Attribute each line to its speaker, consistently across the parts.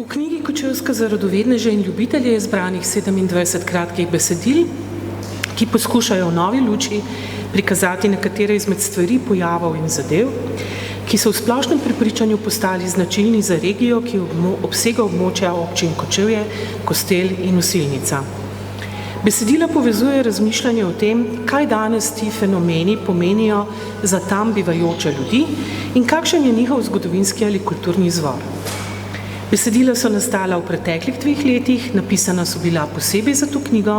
Speaker 1: V knjigi Kočevska za radovedneže in ljubitelje je zbranih 27 kratkih besedil, ki poskušajo v novi luči prikazati nekatere izmed stvari, pojavov in zadev, ki so v splošnem prepričanju postali značilni za regijo, ki obsega območja občin Kočevje, Kostel in Osilnica. Besedila povezuje razmišljanje o tem, kaj danes ti fenomeni pomenijo za tam bivajoče ljudi in kakšen je njihov zgodovinski ali kulturni izvor. Besedila so nastala v preteklih 2 letih, napisana so bila posebej za to knjigo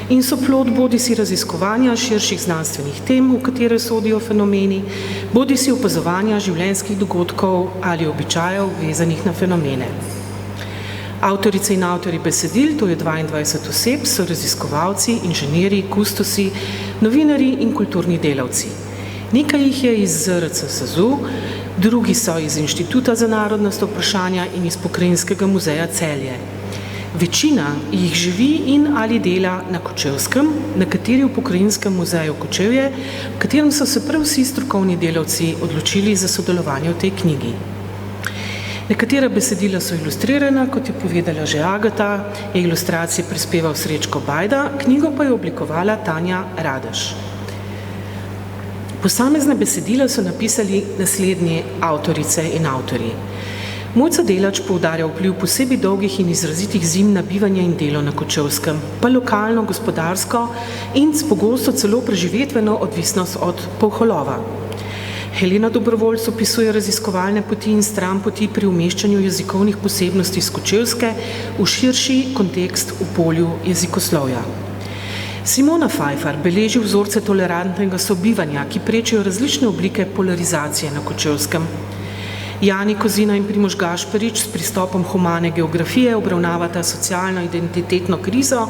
Speaker 1: in so plod bodisi raziskovanja širših znanstvenih tem, v katere sodijo fenomeni, bodisi opazovanja življenjskih dogodkov ali običajev vezanih na fenomene. Avtorice in avtori besedil, to je 22 oseb, so raziskovalci, inženirji, kustosi, novinarji in kulturni delavci. Nekaj jih je iz ZRC SAZU, drugi so iz Inštituta za narodnost vprašanja in iz Pokrajinskega muzeja Celje. Večina jih živi in ali dela na Kočevskem, nekateri v Pokrajinskem muzeju Kočevje, v katerem so se prav vsi strokovni delavci odločili za sodelovanje v tej knjigi. Nekatera besedila so ilustrirana, kot je povedala že Agata, je ilustracije prispeval Srečko Bajda, knjigo pa je oblikovala Tanja Radež. Posamezna besedila so napisali naslednji avtorice in avtorji. Mojca Delač poudarja vpliv posebej dolgih in izrazitih zim na bivanje in delo na Kočevskem, pa lokalno, gospodarsko in pogosto celo preživetveno odvisnost od Polholova. Helena Dobrovoljc opisuje raziskovalne poti in stranpoti pri umeščanju jezikovnih posebnosti s Kočevske v širši kontekst v polju jezikoslovja. Simona Pfeiffer beleži vzorce tolerantnega sobivanja, ki prečijo različne oblike polarizacije na Kočevskem. Jani Kozina in Primož Gašperič s pristopom humane geografije obravnavata socialno-identitetno krizo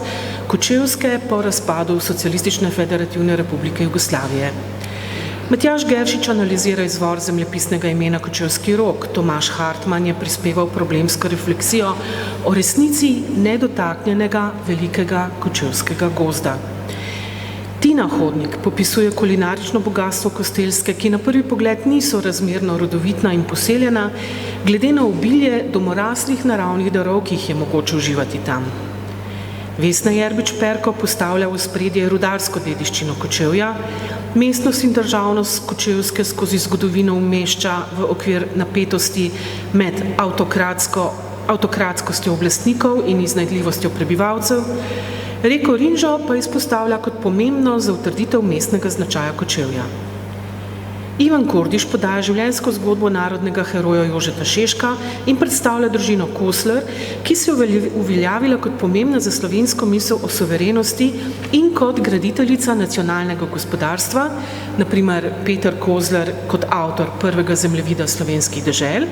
Speaker 1: Kočevske po razpadu Socialistične federativne republike Jugoslavije. Matjaž Geršič analizira izvor zemljepisnega imena Kočevski Rog, Tomaž Hartman je prispeval problemsko refleksijo o resnici nedotaknjenega velikega kočevskega gozda. Tina Hodnik popisuje kulinarično bogatstvo Kostelske, ki na prvi pogled niso razmerno rodovitna in poseljena, glede na obilje domoraslih naravnih darov, ki jih je mogoče uživati tam. Vesna Jerbič Perko postavlja v ospredje rudarsko dediščino Kočevja, mestnost in državnost Kočevske skozi zgodovino umešča v okvir napetosti med avtokratskostjo oblastnikov in iznajdljivostjo prebivalcev, reko Rinžo pa izpostavlja kot pomembno za utrditev mestnega značaja Kočevja. Ivan Kordiš podaja življenjsko zgodbo narodnega heroja Jožeta Šeška in predstavlja družino Kosler, ki se je uveljavila kot pomembna za slovensko misel o suverenosti in kot graditeljica nacionalnega gospodarstva, na primer Peter Kozler kot avtor prvega zemljevida slovenskih dežel,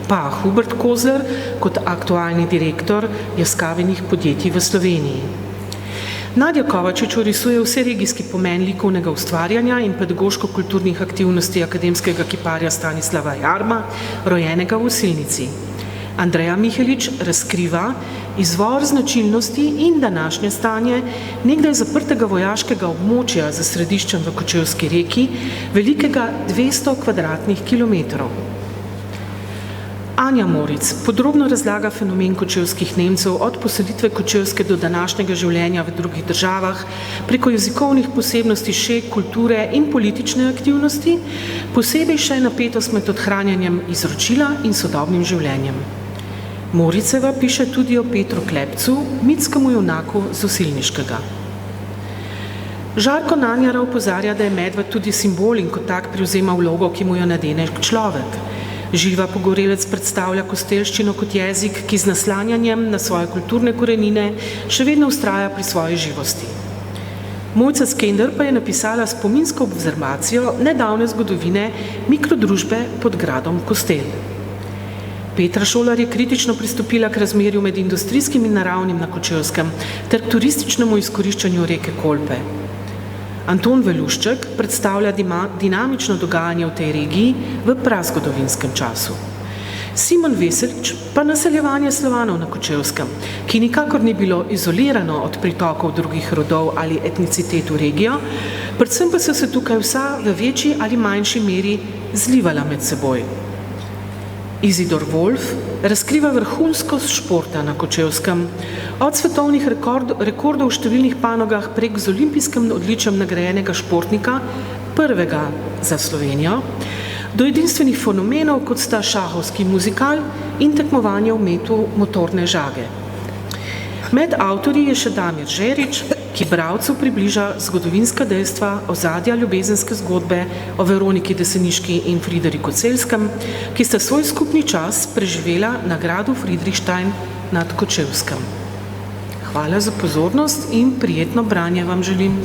Speaker 1: pa Hubert Kozler kot aktualni direktor Jaskavinih podjetij v Sloveniji. Nadja Kovačič orisuje vseregijski pomen likovnega ustvarjanja in pedagoško-kulturnih aktivnosti akademskega kiparja Stanislava Jarma, rojenega v Osilnici. Andreja Mihelič razkriva izvor značilnosti in današnje stanje nekdaj zaprtega vojaškega območja za središčem v Kočevski reki, velikega 200 kvadratnih kilometrov. Anja Moric podrobno razlaga fenomen kočevskih Nemcev od poselitve Kočevske do današnjega življenja v drugih državah, preko jezikovnih posebnosti šeg, kulture in politične aktivnosti, posebej še napetost med odhranjanjem izročila in sodobnim življenjem. Moriceva piše tudi o Petru Klepcu, mitskemu junaku z Osilniškega. Žarko Nanjara opozarja, da je medved tudi simbol in kot tak privzema vlogo, ki mu jo nadene človek. Živa Pogorelec predstavlja kostelščino kot jezik, ki z naslanjanjem na svoje kulturne korenine še vedno vztraja pri svoji živosti. Mojca Skender pa je napisala spominsko observacijo nedavne zgodovine mikrodružbe pod gradom Kostel. Petra Šolar je kritično pristopila k razmerju med industrijskim in naravnim na Kočevskem ter k turističnemu izkoriščanju reke Kolpe. Anton Velušček predstavlja dinamično dogajanje v tej regiji v prazgodovinskem času. Simon Veselič pa naseljevanje Slovanov na Kočevskem, ki nikakor ni bilo izolirano od pritokov drugih rodov ali etnicitet v regijo, predvsem pa so se tukaj vsa v večji ali manjši meri zlivala med seboj. Izidor Wolf razkriva vrhunskost športa na Kočevskem, od svetovnih rekordov v številnih panogah prek z olimpijskim odličjem nagrajenega športnika, prvega za Slovenijo, do edinstvenih fenomenov, kot sta šahovski muzikal in tekmovanje v metu motorne žage. Med avtorji je še Damir Žerič, ki bralcu približa zgodovinska dejstva, ozadja ljubezenske zgodbe o Veroniki Deseniški in Frideriku Celskem, ki sta svoj skupni čas preživela na gradu Friedrichstein nad Kočevskem. Hvala za pozornost in prijetno branje vam želim.